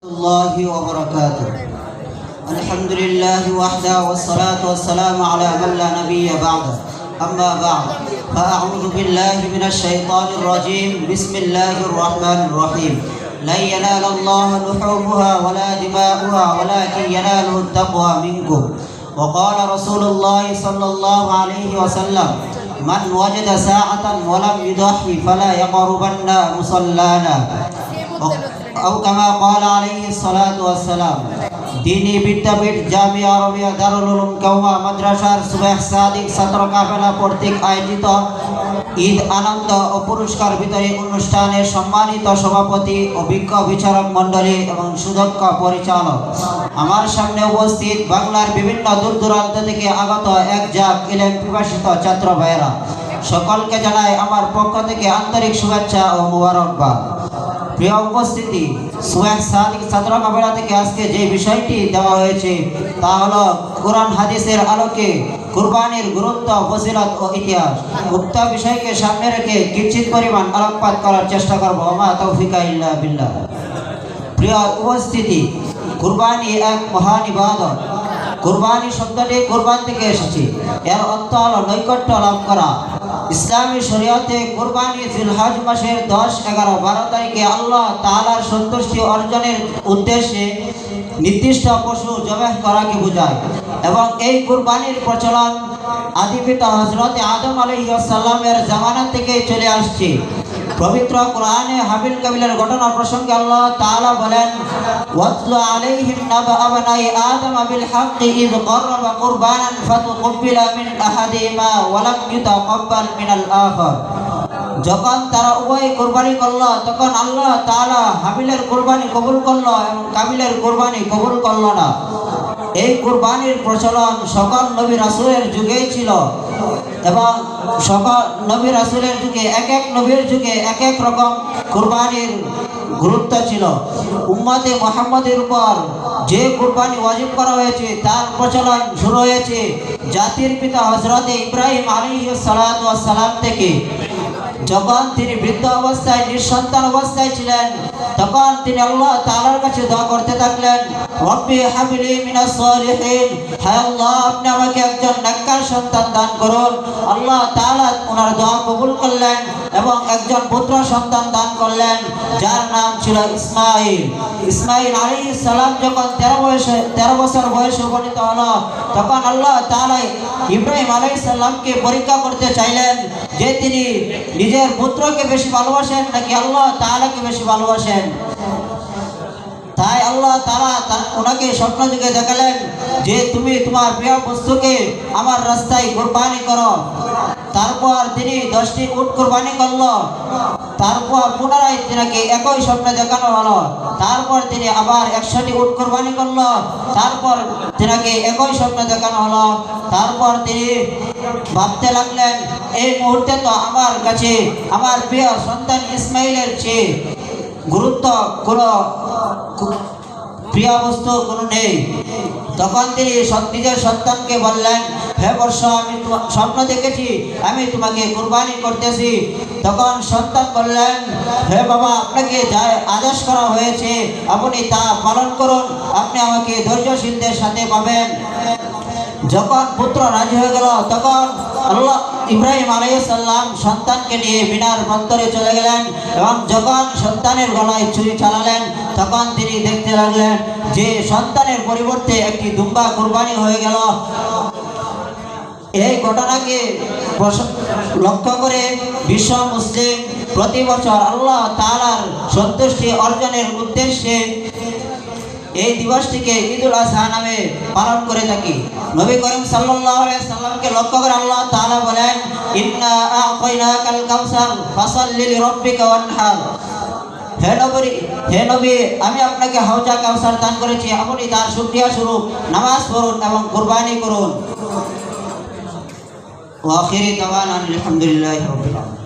الله وبركاته. الحمد لله وحده والصلاة والسلام على من لا نبي بعده. أما بعد فأعوذ بالله من الشيطان الرجيم. بسم الله الرحمن الرحيم. لن ينال الله لحومها ولا دماؤها ولكن يناله التقوى منكم. وقال رسول الله صلى الله عليه وسلم: من وجد ساعة ولم يضحي فلا يقربن مصلانا. أو كما قال عليه الصلاة والسلام. দিনী বিদ্যাপীঠ জামিয়া আরবিয়া দারুল উলুম কাওমা মাদ্রাসার সুবহ সাদিক ছাত্র কাফেলা কর্তৃক আয়োজিত ঈদ আনন্দ ও পুরস্কার বিতরণী অনুষ্ঠানের সম্মানিত সভাপতি ও বিজ্ঞ বিচারক মণ্ডলী এবং সুদক্ষ পরিচালক, আমার সামনে উপস্থিত বাংলার বিভিন্ন দূর দূরান্ত থেকে আগত এক জাক ইলম পিপাসিত ছাত্র ভাইয়েরা, সকলকে জানাই আমার পক্ষ থেকে আন্তরিক শুভেচ্ছা ও মুবারকবাদ। প্রিয় উপস্থিতি, সুবহ সাদিক ছাত্র কাফেলা থেকে আজকে যে বিষয়টি দেওয়া হয়েছে তা হলো কোরআন হাদিসের আলোকে কুরবানির গুরুত্ব, ফজিলত ও ইতিহাস। উক্ত বিষয়কে সামনে রেখে কিঞ্চিত পরিমাণ আলোকপাত করার চেষ্টা করব। ওমা তৌফিকা ইল্লা বিল্লাহ। প্রিয় উপস্থিতি, কুরবানি এক মহান ইবাদত। কুরবানি শব্দটি কুরবান থেকে এসেছে। এর অর্থ হলো নৈকট্য লাভ করা। ইসলামী শরীয়তে কুরবানি জিলহজ মাসের 10, 11, 12 তারিখে আল্লাহ তাআলার সন্তুষ্টি অর্জনের উদ্দেশ্যে নির্দিষ্ট পশু জবাহ করাকে বোঝায় এবং এই কুরবানির প্রচলন আদি পিতা হযরত আদম আলাইহিস সালামের জামানা থেকে চলে আসছে। পবিত্র কোরআনে হাবিল কাবিলের ঘটনা প্রসঙ্গে আল্লাহ তাআলা বলেন: ওয়াতলু আলাইহিম নাবা আবনাই আদম বিল হাক্কি ইয ক্বাররাবা কুরবানান ফাতুকবিলা মিন আহাদিহিমা ওয়া লাম ইউতাকাব্বাল মিনাল আখার। যখন তারা উভয় কুরবানি করল তখন আল্লাহ তাআলা হাবিলের কুরবানি কবুল করল এবং কাবিলের কুরবানি কবুল করল না। এই কুরবানির প্রচলন সকল নবী রাসূলের যুগেই ছিল এবং সকল নবী রাসূলের যুগে এক এক নবীর যুগে এক এক রকম কুরবানির গুরুত্ব ছিল। উম্মতে মুহাম্মাদের উপর যে কুরবানি ওয়াজিব করা হয়েছে তার প্রচলন শুরু হয়েছে জাতির পিতা হযরত ইব্রাহিম আলাইহিস সালাতু ওয়াস সালাম থেকে। যখন তিনি বৃদ্ধ অবস্থায় নিঃসন্তান অবস্থায় ছিলেন তখন তিনি আল্লাহ তাআলার কাছে দোয়া করতে থাকলেন: রব্বি হাবলি মিনাস সালিহিন, হে আল্লাহ আপনি আমাকে একজন নেককার সন্তান দান করুন। আল্লাহ তাআলা ওনার দোয়া কবুল করলেন এবং একজন পুত্র সন্তান দান করলেন যার নাম ছিল ইসমাঈল। ইসমাঈল আলাইহিস সালাম যখন 13 বছর বয়সে উপনীত হলো তখন আল্লাহ তাআলা ইব্রাহিম আলাইহিস সালামকে পরীক্ষা করতে চাইলেন যে তিনি নিজের পুত্রকে বেশি ভালোবাসেন নাকি আল্লাহ তাআলাকে বেশি ভালোবাসেন। তাই আল্লাহ তাআলা ওনাকে স্বপ্ন যুগে দেখালেন যে তুমি তোমার প্রিয় বস্তুকে আমার রাস্তায় কুরবানি করো। তারপর তিনি 10টি উট কুরবানি করল। তারপর পুনরায় তিনাকে একই স্বপ্নে দেখানো হলো। তারপর তিনি আবার 100টি উট কুরবানি করল। তারপর তিনাকে একই স্বপ্নে দেখানো হলো। তারপর তিনি ভাবতে লাগলেন, এই মুহূর্তে তো আমার কাছে আমার প্রিয় সন্তান ইসমাঈলের চেয়ে গুরুত্ব কোনো প্রিয় বস্তু কোনো নেই। তখন তিনি নিজের সন্তানকে বললেন, হে বর্ষ, আমি স্বপ্ন দেখেছি আমি তোমাকে কুরবানি করতেছি। তখন সন্তান বললেন, হে বাবা, আপনাকে যা আদেশ করা হয়েছে আপনি তা পালন করুন, আপনি আমাকে ধৈর্যশীলদের সাথে পাবেন। যখন পুত্র রাজি হয়ে গেল তখন আল্লাহ ইব্রাহিম আলাইহিস সালাম সন্তানকে নিয়ে মিনার প্রান্তরে চলে গেলেন এবং যখন সন্তানের গলায় ছুরি চালালেন তখন তিনি দেখতে লাগলেন যে সন্তানের পরিবর্তে একটি দুম্বা কুরবানি হয়ে গেল। এই ঘটনাকে লক্ষ্য করে বিশ্ব মুসলিম প্রতি বছর আল্লাহ তাআলার সন্তুষ্টি অর্জনের উদ্দেশ্যে এই দিবসটিকে ঈদুল আযহা নামে পালন করে থাকি। নবী করিম সাল্লাল্লাহু আলাইহি সাল্লামকে লক্ষ্য করে আল্লাহ তাআলা বলেন, ইন্না আ'তাইনাকাল কাউসার ফাসাল্লি লিরাব্বিকা ওয়ানহার। হে নবী, আমি আপনাকে হাউজা কাউসার দান করেছি, আপনি তার শুকরিয়া স্বরূপ নামাজ পড়ুন এবং কুরবানি করুন। ওয়া আখিরি দাওয়ানা আলহামদুলিল্লাহি রাব্বিল আলামিন।